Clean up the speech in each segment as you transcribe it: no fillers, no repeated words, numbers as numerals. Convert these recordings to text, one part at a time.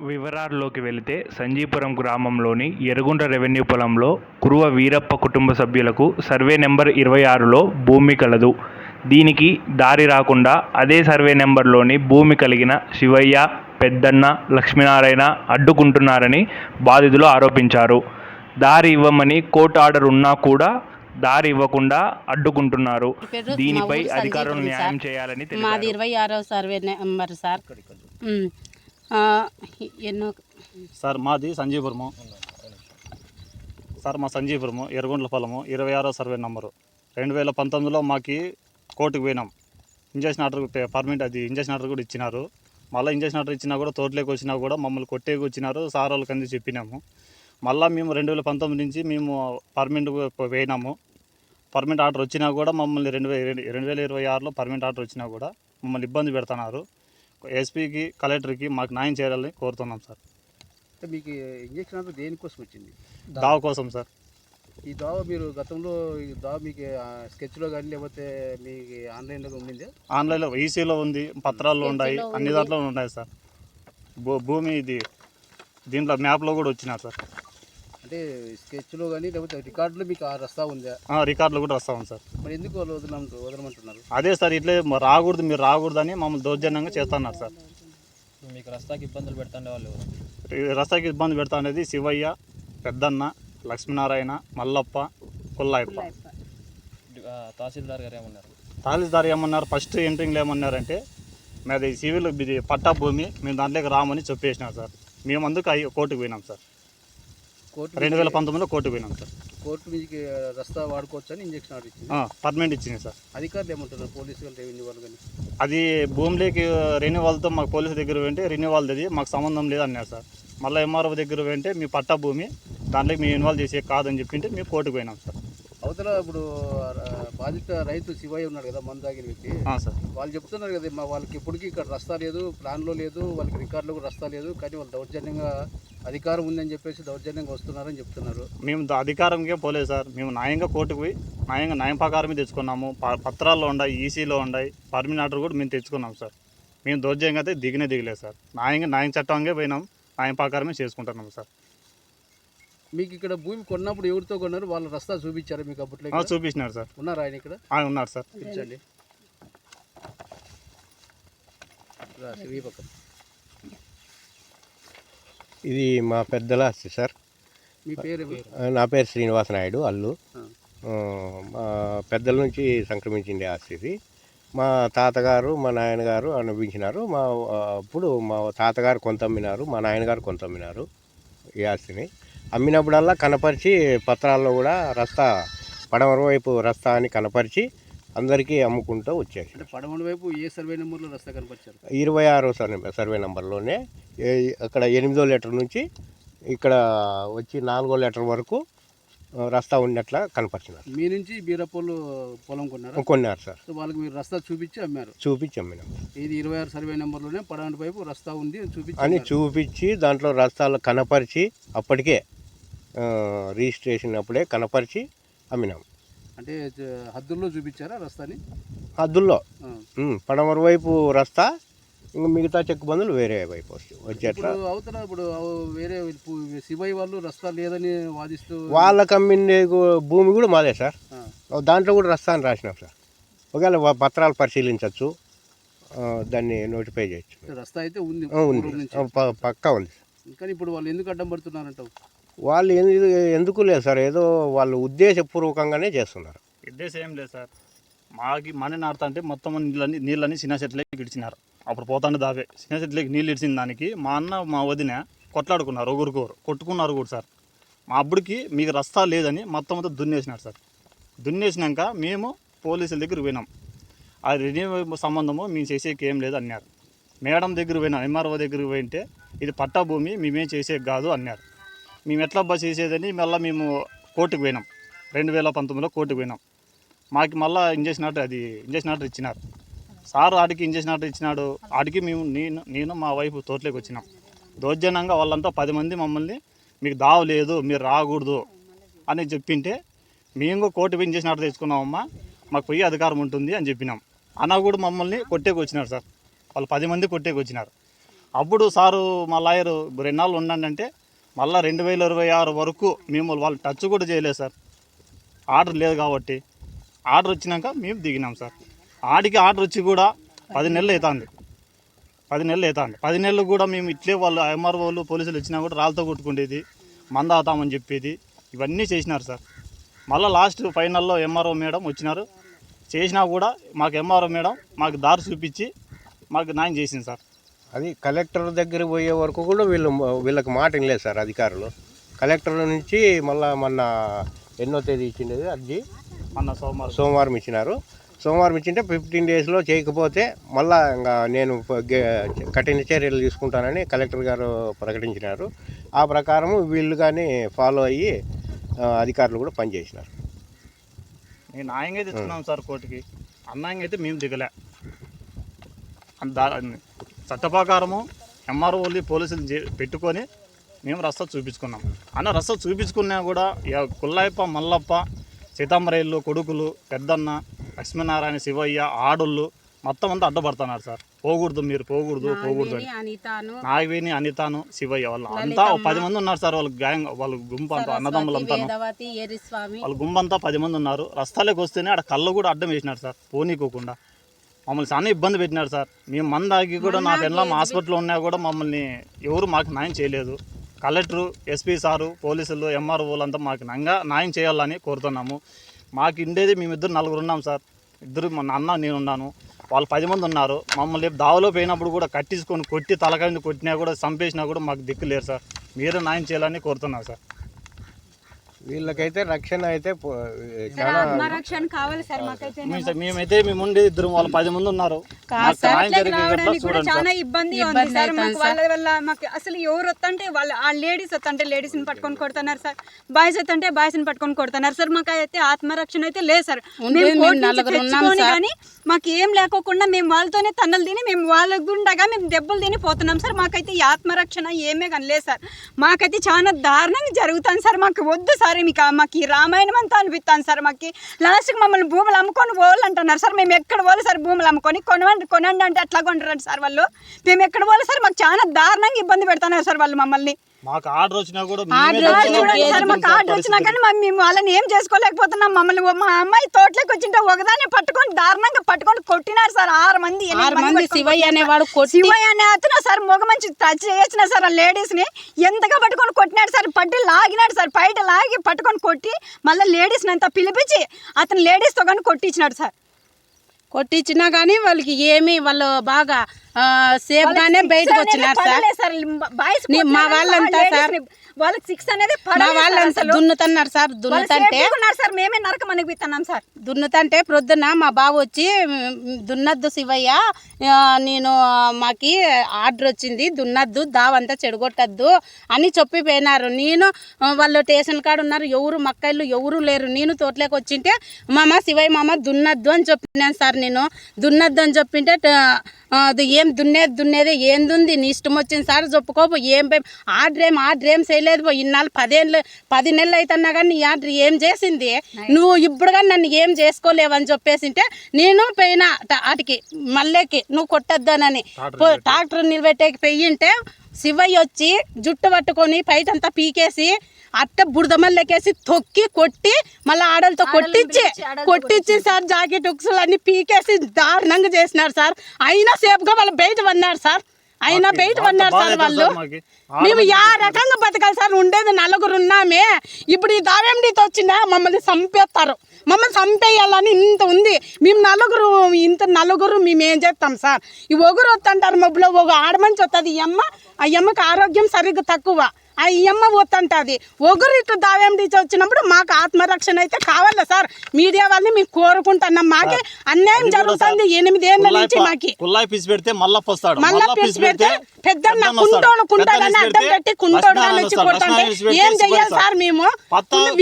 వివరాల్లోకి వెళితే సంజీపురం గ్రామంలోని ఎర్రగుంట రెవెన్యూ పొలంలో కురువ వీరప్ప కుటుంబ సభ్యులకు సర్వే నెంబర్ 26లో భూమి కలదు. దీనికి దారి రాకుండా అదే సర్వే నెంబర్లోని భూమి కలిగిన శివయ్య, పెద్దన్న, లక్ష్మీనారాయణ అడ్డుకుంటున్నారని బాధితులు ఆరోపించారు. దారి ఇవ్వమని కోర్టు ఆర్డర్ ఉన్నా కూడా దారి ఇవ్వకుండా అడ్డుకుంటున్నారు. దీనిపై అధికారులు న్యాయం చేయాలని తెలిపారు. మాది 26వ సర్వే నెంబర్ సార్. ఎన్నో సార్ మాది సంజీపురము సార్. మా సంజీపురము ఎర్రగుంట్ల పొలము 26వ సర్వే నెంబరు. 2019లో మాకు కోర్టుకు పోయినాం. ఇంజక్షన్ ఆర్డర్ పర్మిట్ అది ఇంజక్షన్ ఆర్డర్ కూడా ఇచ్చినారు. మళ్ళీ ఇంజక్షన్ ఆర్డర్ ఇచ్చినా కూడా తోటలోకి వచ్చినా కూడా మమ్మల్ని కొట్టేకి వచ్చినారు. సార్ వాళ్ళకి అంది చెప్పినాము. మళ్ళీ మేము 2019 నుంచి మేము పర్మిట్ పోయినాము. పర్మిట్ ఆర్డర్ వచ్చినా కూడా మమ్మల్ని 2026లో పర్మిట్ ఆర్డర్ వచ్చినా కూడా మమ్మల్ని ఇబ్బంది పెడుతున్నారు. ఎస్పీకి, కలెక్టర్కి మాకు న్యాయం చేయాలని కోరుతున్నాం సార్. మీకు ఇంజక్షన్ ఆర్డర్ దేనికోసం వచ్చింది? దావ కోసం సార్. ఈ దావ మీరు గతంలో ఈ దావ మీకు స్కెచ్లో కానీ లేకపోతే మీకు ఆన్లైన్లో ఉండింది? ఆన్లైన్లో ఈసీలో ఉంది, పత్రాల్లో ఉన్నాయి, అన్ని దాంట్లో ఉన్నాయి సార్. భూమి ఇది దీంట్లో మ్యాప్లో కూడా వచ్చినారు సార్. అంటే స్కెచ్లో కానీ లేకపోతే రికార్డులో మీకు రస్తా ఉందా? రికార్డులో కూడా రస్తా ఉంది సార్. మరి ఎందుకు వాళ్ళు వదలమంటున్నారు? అదే సార్, ఇట్లే రాకూడదు, మీరు రాకూడదని మమ్మల్ని దౌర్జన్యంగా చేస్తున్నారు సార్. మీకు రస్తాకి ఇబ్బందులు పెడుతుండే వాళ్ళు? రస్తాకి ఇబ్బంది పెడతా అనేది శివయ్య, పెద్దన్న, లక్ష్మీనారాయణ, మల్లప్ప, కొల్లాయప్ప. తహసీల్దార్ గారు ఏమన్నారు? తహసీల్దార్ ఏమన్నారు, ఫస్ట్ ఎంట్రింగ్లో ఏమన్నారంటే మాది సివిల్ ఇది పట్టా భూమి, మేము దాంట్లోకి రామని చెప్పేసినారు సార్. మేము అందుకు కోర్టుకు పోయినాం సార్. 2019లో కోర్టుకు పోయినాం సార్. కోర్టు మీకు రస్తా వాడుకోవచ్చు అని ఇంజక్షన్ ఆర్డర్ ఇచ్చింది, పర్మనెంట్ ఇచ్చింది సార్. అధికారులు ఏమంటున్నారు? పోలీసు వాళ్ళు, రెవెన్యూ వాళ్ళు కానీ? అది భూమిలోకి రెన్యూవాల్తో మాకు పోలీసు దగ్గర వెంటే రెన్యూవాల్ది మాకు సంబంధం లేదు అన్నారు సార్. మళ్ళీ ఎంఆర్ఓ దగ్గర వెంటే మీ పట్టా భూమి, దాంట్లోకి మేము ఇన్వాల్వ్ చేసే కాదని చెప్పింటే మేము కోర్టుకు పోయినాం సార్. అవతల ఇప్పుడు బాధిత రైతు శివయ్య ఉన్నాడు కదా, మందు తాగిన వ్యక్తి సార్, వాళ్ళు చెప్తున్నారు కదా వాళ్ళకి ఇప్పటికీ ఇక్కడ రస్తా లేదు, ప్లాన్లో లేదు, వాళ్ళకి రికార్డులో కూడా రస్తా లేదు, కానీ వాళ్ళు దౌర్జన్యంగా అధికారం ఉందని చెప్పేసి దౌర్జన్యంగా వస్తున్నారని చెప్తున్నారు. మేము అధికారంగా పోలేదు సార్. మేము న్యాయంగా కోర్టుకు పోయి న్యాయం ప్రకారమే తెచ్చుకున్నాము. పత్రాల్లో ఉన్నాయి, ఈసీలో ఉన్నాయి, పర్మిట్ ఆర్డర్ కూడా మేము తెచ్చుకున్నాం సార్. మేము దౌర్జన్యంగా అయితే దిగలేదు సార్. న్యాయం చట్టంగా పోయినాం, న్యాయం ప్రకారమే చేసుకుంటున్నాం సార్. మీకు ఇక్కడ భూమి కొన్నప్పుడు ఎవరితో కొన్నారు? వాళ్ళు రస్తా చూపించారు మీకు అప్పట్లో? చూపించినారు సార్. ఉన్నారు ఆయన ఇక్కడ? ఉన్నారు సార్. చూపించండి. ఇది మా పెద్దల ఆస్తి సార్. మీ పేరు? నా పేరు శ్రీనివాస నాయుడు, అల్లు. మా పెద్దల నుంచి సంక్రమించింది ఆస్తి ఇది. మా తాతగారు, మా నాయనగారు అనుభవించినారు. అప్పుడు మా తాతగారు కొంత అమ్మినారు, మా నాయనగారు కొంత అమ్మినారు ఈ ఆస్తిని. అమ్మినప్పుడల్లా కనపరిచి పత్రాల్లో కూడా రస్తా, పడమర వైపు రస్తా అని కనపరిచి అందరికీ అమ్ముకుంటూ వచ్చేసి. అంటే పడమర వైపు ఏ సర్వే నెంబర్లో రస్తా కనపరిచారు? 26వ సర్వే నెంబర్లోనే. అక్కడ 8వ లెటర్ నుంచి ఇక్కడ వచ్చి 4వ లెటర్ వరకు రస్తా ఉన్నట్లా కనపరిచినారు. మీ నుంచి బీరపోలు పొలం కొన్నారు సార్. సో వాళ్ళకి మీరు రస్తా చూపించి అమ్మారు? చూపించి అమ్మినాం. ఇది 26 సర్వే నెంబర్లోనే పడమర వైపు రస్తా ఉంది చూపించి దాంట్లో రస్తాలు కనపరిచి అప్పటికే రిజిస్ట్రేషన్ అప్పుడే కనపరిచి అమ్మినాం. అంటే హద్దుల్లో చూపించారా రస్తాని? హద్దుల్లో పడమర వైపు రస్తా, ఇంకా మిగతా చెక్ బందులు వేరే వైపు వచ్చేట్లా. అవుతున్నా ఇప్పుడు వేరే శివయ్య వాళ్ళు రస్తా లేదని వాదిస్తూ వాళ్ళకి అమ్మిండే భూమి కూడా మాదే సార్. దాంట్లో కూడా రస్తా అని రాసినాం సార్. ఒకవేళ పత్రాలు పరిశీలించవచ్చు, దాన్ని నోటిఫై చేయొచ్చు. రస్తా అయితే ఉంది, పక్కా ఉంది. కానీ ఇప్పుడు వాళ్ళు ఎందుకు అడ్డం పడుతున్నారంటావు? వాళ్ళు ఎందుకు లేదు సార్, ఏదో వాళ్ళు ఉద్దేశపూర్వకంగానే చేస్తున్నారు. ఉద్దేశం ఏం లేదు సార్. మనీ నాడుతా అంటే మొత్తం నీళ్ళని చిన్న చెట్లకి ఇడిచినారు. అప్పుడు పోతాండే దావే చిన్న చెట్లకి నీళ్ళు ఇడిచిన దానికి మా అన్న, మా వదిన కొట్లాడుకున్నారు, ఒకరికొకరు కొట్టుకున్నారు కూడా సార్. మా అబ్బుడికి మీకు రస్తా లేదని మొత్తం అంతా దున్నేసినారు సార్. దున్నేసినాక మేము పోలీసుల దగ్గర పోయినాం. ఆ రెన్యూ సంబంధము మేము చేసేకి ఏం లేదు అన్నారు. మేడం దగ్గర పోయినాం, ఎంఆర్ఓ దగ్గరికి పోయింటే ఇది పట్టా భూమి, మేమేం చేసేది కాదు అన్నారు. మేము ఎట్లా చేసేదని మళ్ళీ మేము కోర్టుకు పోయినాం. 2019లో కోర్టుకు పోయినాం. మాకు మళ్ళీ ఇంజక్షన్ ఆర్డర్ ఇచ్చినారు సార్. ఆడికి ఇంజక్షన్ ఆర్డర్ ఇచ్చినాడు. ఆడికి నేను మా వైఫ్ తోటలోకి వచ్చినాం. దౌర్జన్యంగా వాళ్ళంతా 10 మంది మమ్మల్ని మీకు దావ లేదు, మీరు రాకూడదు అని చెప్పింటే మేము కోర్టు పోయి ఇంజక్షన్ ఆర్డర్ తెచ్చుకున్నామమ్మా, మాకు పోయి అధికారం ఉంటుంది అని చెప్పినాం. అన్న కూడా మమ్మల్ని కొట్టేకి వచ్చినారు సార్. వాళ్ళు 10 మంది కొట్టేకి వచ్చినారు. అప్పుడు సారు మా లాయరు 2 నాళ్ళు ఉండండి అంటే మళ్ళీ 2026 వరకు మేము వాళ్ళు టచ్ కూడా చేయలేదు సార్. ఆర్డర్ లేదు కాబట్టి. ఆర్డర్ వచ్చినాక మేము దిగినాం సార్. ఆడికి ఆర్డర్ వచ్చి కూడా 10 నెలలు అవుతుంది. 10 నెలలు కూడా మేము ఇట్లే వాళ్ళు ఎంఆర్ఓలు పోలీసులు వచ్చినా కూడా రాళ్ళతో కొట్టుకునేది, మందాతామని చెప్పేది, ఇవన్నీ చేసినారు సార్. మళ్ళీ లాస్ట్ ఫైనల్లో ఎంఆర్ఓ మేడం వచ్చినారు. చేసినా కూడా మాకు ఎంఆర్ఓ మేడం మాకు దారి చూపించి మాకు న్యాయం చేసింది సార్. అది కలెక్టర్ దగ్గర పోయే వరకు కూడా వీళ్ళకి మాట వినలేదు సార్ అధికారులు. కలెక్టర్ నుంచి మళ్ళీ మొన్న ఎన్నో తేదీ ఇచ్చిండేది అర్జీ మొన్న సోమవారం ఇచ్చినారు. సోమవారం ఇచ్చింటే 15 డేస్లో చేయకపోతే మళ్ళా ఇంకా నేను కఠిన చర్యలు తీసుకుంటానని కలెక్టర్ గారు ప్రకటించినారు. ఆ ప్రకారం వీళ్ళు కానీ ఫాలో అయ్యి అధికారులు కూడా పనిచేసినారు. మేము న్యాయంగా తెచ్చుకున్నాం సార్ కోర్టుకి. అన్యాయంగా అయితే మేము దిగలే. చట్ట ప్రకారము ఎంఆర్ఓలు పోలీసులు పెట్టుకొని మేము రస్తా చూపించుకున్నాం. రస్తా చూపించుకున్నా కూడా కుల్లాయప్ప, మల్లప్ప, సీతామరేళ్ళు కొడుకులు, పెద్దన్న, లక్ష్మీనారాయణ, శివయ్య, ఆడోళ్ళు మొత్తం అంతా అడ్డపడుతున్నారు సార్. పోకూడదు, మీరు పోకూడదు అని. నాగవేణి, అనితాను, శివయ్య వాళ్ళు అంతా 10 మంది ఉన్నారు సార్. వాళ్ళ గ్యాంగ్, వాళ్ళ గుంపు అంతా అన్నదమ్ములు అంతా వాళ్ళ గుంపు అంతా 10 మంది ఉన్నారు. రస్తాలోకి వస్తేనే ఆడ కళ్ళు కూడా అడ్డం వేసినారు సార్, పోనీకోకుండా. మమ్మల్ని చాలా ఇబ్బంది పెట్టినారు సార్. మేము మందాగి కూడా నా పెళ్ళం హాస్పిటల్లో ఉన్నా కూడా మమ్మల్ని ఎవరు మాకు న్యాయం చేయలేదు. కలెక్టరు, ఎస్పీ సారు, పోలీసులు, ఎంఆర్ఓలు అంతా మాకు న్యాయం చేయాలని కోరుతున్నాము. మాకు ఉండేది మేమిద్దరు 4 ఉన్నాం సార్. ఇద్దరు మా అన్న, నేను ఉన్నాను. వాళ్ళు 10 మంది ఉన్నారు. మమ్మల్ని దావలో పోయినప్పుడు కూడా కట్టించుకొని కొట్టి తలకాయ కొట్టినా కూడా చంపేసినా కూడా మాకు దిక్కు లేరు సార్. మీరు న్యాయం చేయాలని కోరుతున్నాం సార్. వీళ్ళకైతే రక్షణ అయితే చాలా మేమైతే మేము ఉండే ఇద్దరు, వాళ్ళు 10 మంది ఉన్నారు. చాలా ఇబ్బంది ఉంది సార్. మాకు వాళ్ళ వల్ల మాకు అసలు ఎవరు వస్తుంటే వాళ్ళు ఆ లేడీస్ వస్తుంటే లేడీస్ ని పట్టుకొని కొడుతున్నారు సార్. బాయ్స్ వస్తుంటే బాయ్స్ ని పట్టుకొని కొడుతున్నారు సార్. మాకు అయితే ఆత్మరక్షణ అయితే లేదు సార్. కానీ మాకు ఏం లేకోకుండా మేము వాళ్ళతోనే తన్నులు తిని మేము వాళ్ళ గుండగా మేము దెబ్బలు తిని పోతున్నాం సార్. మాకైతే ఈ ఆత్మరక్షణ ఏమే కానీ లేదు సార్. మాకైతే చాలా దారుణంగా జరుగుతుంది సార్. మాకు వద్దు సార్. మాకు ఈ రామాయణం అంతా అనిపిస్తాను సార్. మాకు లాస్ట్కి మమ్మల్ని భూములు అమ్ముకొని పోవాలి అంటున్నారు సార్. మేము ఎక్కడ పోవాలి సార్? భూములు అమ్ముకొని కొనండి అంటే అట్లా కొంటారండి సార్ వాళ్ళు. మేము ఎక్కడ పోవాలి సార్? మాకు చాలా దారుణంగా ఇబ్బంది పెడుతున్నారు సార్ వాళ్ళు మమ్మల్ని. మాకు ఆర్డర్ వచ్చినా కూడా మాకు ఆర్డర్ వచ్చినా కానీ మేము వాళ్ళని ఏం చేసుకోలేకపోతున్నాం. మమ్మల్ని మా అమ్మాయి తోటలోకి వచ్చింటే ఒకదాన్ని పట్టుకొని దారుణంగా పట్టుకొని కొట్టినారు సార్. 6 మంది శివయ్య అనేవాడు, శివయ్య అనే అతను సార్ మొగ మంచి టచ్ చేసిన సార్. ఆ లేడీస్ ని ఎంతగా పట్టుకొని కొట్టినాడు సార్. పట్టి లాగినాడు సార్. బయట లాగి పట్టుకొని కొట్టి మళ్ళీ లేడీస్ అంతా పిలిపించి అతను లేడీస్ తో కానీ కొట్టించినాడు సార్. కొట్టించినా కానీ వాళ్ళకి ఏమి వాళ్ళు బాగా సేఫ్ గానే బయటకు వచ్చినారు సార్. మా వాళ్ళంతా సార్ వాళ్ళకి 6 అనేది మా వాళ్ళంతా దున్నుతున్నారు సార్. దున్నుతంటే సార్ మేమే నరకం అనిపిస్తున్నాం సార్. దున్నుతంటే ప్రొద్దున మా బాబు వచ్చి దున్నద్దు శివయ్య, నేను మాకి ఆర్డర్ వచ్చింది, దున్నద్దు, దావంతా చెడగొట్టద్దు అని చెప్పిపోయినారు. నేను వాళ్ళు స్టేషన్ కాడ ఉన్నారు, ఎవరు మక్కళ్ళు ఎవరు లేరు. నేను తోటలోకి వచ్చింటే మామ శివయ్య మామ దున్నద్దు అని చెప్పినాను సార్. నేను దున్నద్దు అని చెప్పింటే అది ఏం దున్నేదే ఏందుంది, నీ ఇష్టం వచ్చింది సార్ చెప్పుకోపో, ఏం ఆర్డర్ ఏం చేయలేదు. ఇన్నాళ్ళు 10 నెలలు అవుతున్నా కానీ నీ ఆర్డర్ ఏం చేసింది, నువ్వు ఇప్పుడు కానీ నన్ను ఏం చేసుకోలేవని చెప్పేసింటే నేను పోయినా వాటికి మళ్ళీకి నువ్వు కొట్టద్దానని ట్రాక్టర్ నిలబెట్టేకి పోయింటే శివయ్య వచ్చి జుట్టు పట్టుకొని పైటంతా పీకేసి అట్ట బురదమల్లకేసి తొక్కి కొట్టి మళ్ళీ ఆడలతో కొట్టించి సార్ జాకెట్ ఉక్సులు అన్ని పీకేసి దారుణంగా చేసినారు సార్. అయినా సేఫ్గా వాళ్ళు బయట పడినారు సార్. అయినా బయట పడినారు సార్ వాళ్ళు. మేము యా రకంగా బతకాలి సార్? ఉండేది 4 ఉన్నామే. ఇప్పుడు ఈ దావేండితో వచ్చినా మమ్మల్ని చంపేస్తారు. మమ్మల్ని చంపేయాలని ఇంత ఉంది. మేము 4 మేము ఏం చేస్తాం సార్? ఈ ఒకరు వస్తుంటారు మబ్బులో, ఒక ఆడమంచి వస్తుంది. ఆ అమ్మకి ఆరోగ్యం సరిగ్గా తక్కువ. ఆ అమ్మ పోతుంటుంది. ఒకరు ఇట్లా దావేండి వచ్చినప్పుడు మాకు ఆత్మరక్షణ అయితే కావాలా సార్? మీడియా వాళ్ళని మేము కోరుకుంటున్నాం. మాకే అన్యాయం జరుగుతుంది 8 ఏళ్ళ నుంచి. మాకి మళ్ళా పిలిచి పెడితే పెద్దన్న కుంటోడని అడ్డం పెట్టి కుంటోడని వచ్చి కొట్టంటే ఏం చెయ్యాలి సార్? మేము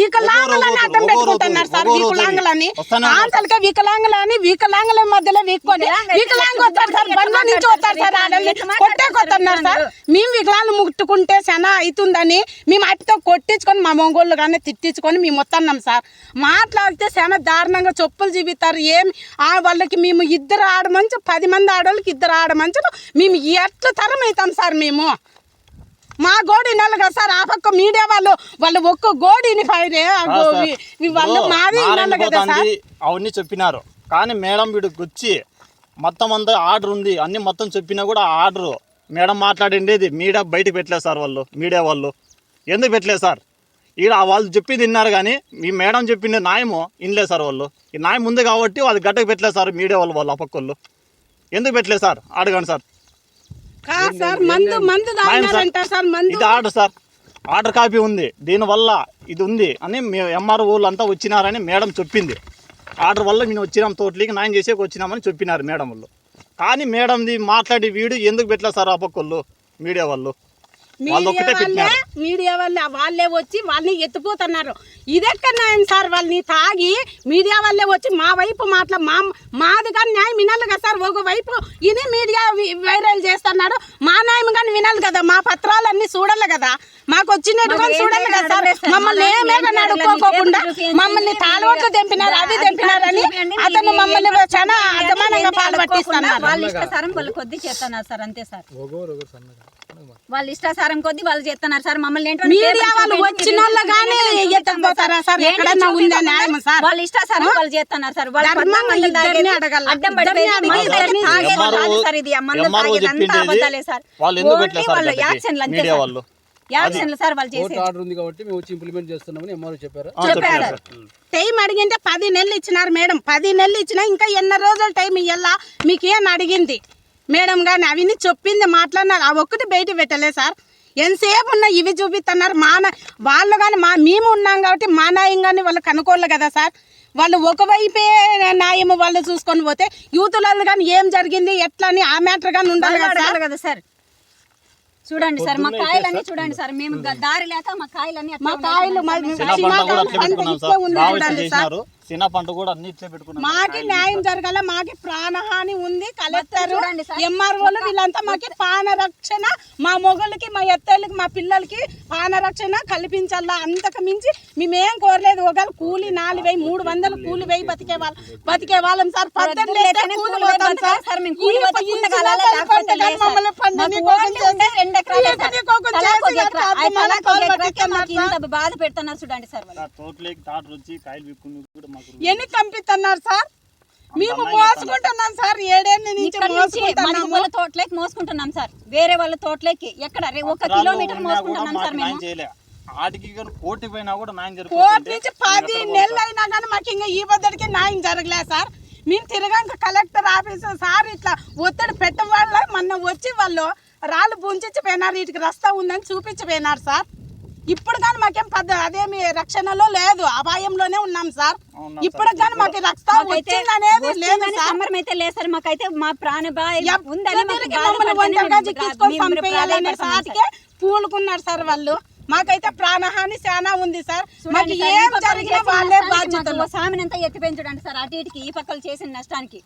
వికలాంగులని అడ్డం పెట్టుకుంటున్నారు సార్. వికలాంగులని ఆంతలకే వికలాంగుల మధ్యలో వీక్కొని వికలాంగు వస్తారు సార్. బండ్ల నుంచి వస్తారు సార్. ఆడల్ని కొట్టేకొస్తున్నారు సార్. మేము వికలాంగులు ముట్టుకుంటే చాలా అవుతుంది అవుతుందని మేము అట్టితో కొట్టించుకొని మా మొంగోళ్ళు కానీ తిట్టించుకొని మేము వస్తున్నాం సార్. మాట్లాడితే చాలా దారుణంగా చెప్పులు చూపిస్తారు. వాళ్ళకి మేము 2 ఆడమంచు 10 మంది ఆడవాళ్ళకి 2 ఆడమంచులు మేము ఎట్లా తరం అవుతాం సార్. మేము మా గోడి వినాలి కదా సార్. ఆ పక్క మీడియా వాళ్ళు ఒక్క గోడిని ఫైరే వాళ్ళు మాది వినాలి కదా సార్. అవన్నీ చెప్పినారు కానీ మేడం వీడికి వచ్చి మొత్తం అంతా ఆర్డర్ ఉంది అన్ని మొత్తం చెప్పినా కూడా ఆర్డర్ మేడం మాట్లాడిండేది మీడియా బయటకు పెట్టలేదు సార్. మీడియా వాళ్ళు ఎందుకు పెట్టలేదు సార్? ఈడ వాళ్ళు చెప్పింది విన్నారు కానీ మీ మేడం చెప్పింది న్యాయము వినలేదు సార్. వాళ్ళు ఈ న్యాయం ఉంది కాబట్టి అది గట్టకు పెట్టలేదు సార్. మీడియా వాళ్ళు ఆ పక్క వాళ్ళు ఎందుకు పెట్టలేదు సార్? అడగండి సార్. కాదు సార్, మందు తాగినారంటారు సార్. ఇది ఆర్డర్ సార్, ఆర్డర్ కాపీ ఉంది, దీనివల్ల ఇది ఉంది అని ఎంఆర్ఓ వాళ్ళు అంతా వచ్చినారని మేడం చెప్పింది. ఆర్డర్ వల్ల మేము వచ్చినాం, తోటలికి న్యాయం చేసేకి వచ్చినామని చెప్పినారు మేడం వాళ్ళు. కానీ మేడంది మాట్లాడి వీడియో ఎందుకు పెట్టలేదు సార్? ఆ పక్కళ్ళు మీడియా వాళ్ళు మీడియా వాళ్ళే వచ్చి వాళ్ళని ఎత్తిపోతున్నారు. ఇదెక్కడ న్యాయం సార్? వాళ్ళని తాగి మీడియా వాళ్ళే వచ్చి మా వైపు మాది కానీ న్యాయం వినాలి కదా సార్. ఒక వైపు ఇది మీడియా వైరల్ చేస్తున్నాడు, మా న్యాయం కానీ వినాలి కదా. మా పత్రాలన్నీ చూడాలి కదా, మాకు వచ్చినట్టు కానీ చూడాలి కదా సార్. మమ్మల్ని ఏమేమని అడుక్కోకుండా మమ్మల్ని తాళవట్లు తెంపినారు, అది తెంపినారని అతను మమ్మల్ని చాలా అర్థమానంగా పాల్పట్టిస్తున్నారు. వాళ్ళ ఇష్టాసారం వాళ్ళు కొద్ది చేస్తున్నారు సార్, అంతే సార్. వాళ్ళ ఇష్టాసారం కొద్ది వాళ్ళు చేస్తున్నారు సార్. మమ్మల్ని మీడియా వాళ్ళు వచ్చిన వాళ్ళు కానీ ఎత్తకపోతారా సార్? ఎక్కడన్నా ఉందా న్యాయం సార్? వాళ్ళ ఇష్టాసారం వాళ్ళు చేస్తున్నారు సార్. వాళ్ళు అడ్డం సార్. ఇది మందు తాగేదంతా అబద్ధాలే సార్. వాళ్ళు యాక్షన్లు అంతే సార్. యాక్షన్లు సార్ వాళ్ళు చేసేది. ఆర్డర్ ఉంది కాబట్టి మేము వచ్చి ఇంప్లిమెంట్ చేస్తున్నామని ఎంఆర్ఓ చెప్పారు. టైం అడిగింటే 10 నెలలు ఇచ్చినారు మేడం. 10 నెలలు ఇచ్చినా ఇంకా ఎన్ని రోజులు టైం ఇయ్యాలా మీకేం అడిగింది మేడం? కానీ అవిని చెప్పింది మాట్లాడినారు, ఆ ఒక్కటి బయట పెట్టలేదు సార్. ఎంతసేపు ఉన్నా ఇవి చూపిస్తున్నారు. వాళ్ళు కానీ మేము ఉన్నాం కాబట్టి మా న్యాయం కానీ వాళ్ళు కనుక్కోవాలి కదా సార్. వాళ్ళు ఒకవైపే న్యాయం వాళ్ళు చూసుకొని పోతే యూతులలో కానీ ఏం జరిగింది ఎట్లా అని ఆ మ్యాటర్ కానీ ఉండాలి కదా సార్. చూడండి సార్, మా కాయలన్నీ చూడండి సార్. మేము దారి లేక మా కాయలన్నీ మాకి న్యాయం జరగాల. మాకి ప్రాణహాని ఉంది. కలెక్టర్ ఎంఆర్ఓలు వీళ్ళంతా మాకి ప్రాణ రక్షణ, మా మొగలకి మా ఎత్తళ్ళకి మా పిల్లలకి ప్రాణ రక్షణ కల్పించాలా. అంతకు మించి మేమేం కోరలేదు. ఒకవేళ కూలి 4,300 కూలి వేయి బతికే వాళ్ళం సార్. బాధ పెడుతున్నారు చూడండి సార్. ఎన్ని కంపిస్తున్నారు సార్? మేము మోసుకుంటున్నాం సార్. 7 ఏళ్ళ నుంచి వాళ్ళ తోటలోకి మోసుకుంటున్నాం సార్. వేరే వాళ్ళ తోటలోకి ఎక్కడ 1 కిలోమీటర్ మోసుకుంటున్నాం సార్. మేము కోర్టు నుంచి 10 నెలలు అయినా కానీ మాకు ఇంకా ఈ పద్ధతికి న్యాయం జరగలేదు సార్. మేము తిరగాక కలెక్టర్ ఆఫీసర్ సార్ ఇట్లా ఒత్తిడి పెట్టడం వల్ల మొన్న వచ్చి వాళ్ళు రాళ్ళు బుంచిపోయినారు. వీటికి రస్తా ఉందని చూపించిపోయినారు సార్. ఇప్పుడు కానీ మాకేం అదేమి రక్షణలో లేదు, అపాయంలోనే ఉన్నాం సార్. ఇప్పుడు కానీ మాకు రక్షణ వచ్చిందనేది లేదు సార్. సంబరం అయితే లేదు సార్. మాకైతే మా ప్రాణభాయం చంపేయాలనే సాటికే పూలుకున్నారు సార్ వాళ్ళు. మాకైతే ప్రాణహాని చాలా ఉంది సార్. మాకు ఏం జరిగినా వాళ్ళే బాధ్యతలు. సామినంతా ఎత్తి పెంచడండి సార్. అటు ఇటుకి ఈ పక్కలు చేసిన నష్టానికి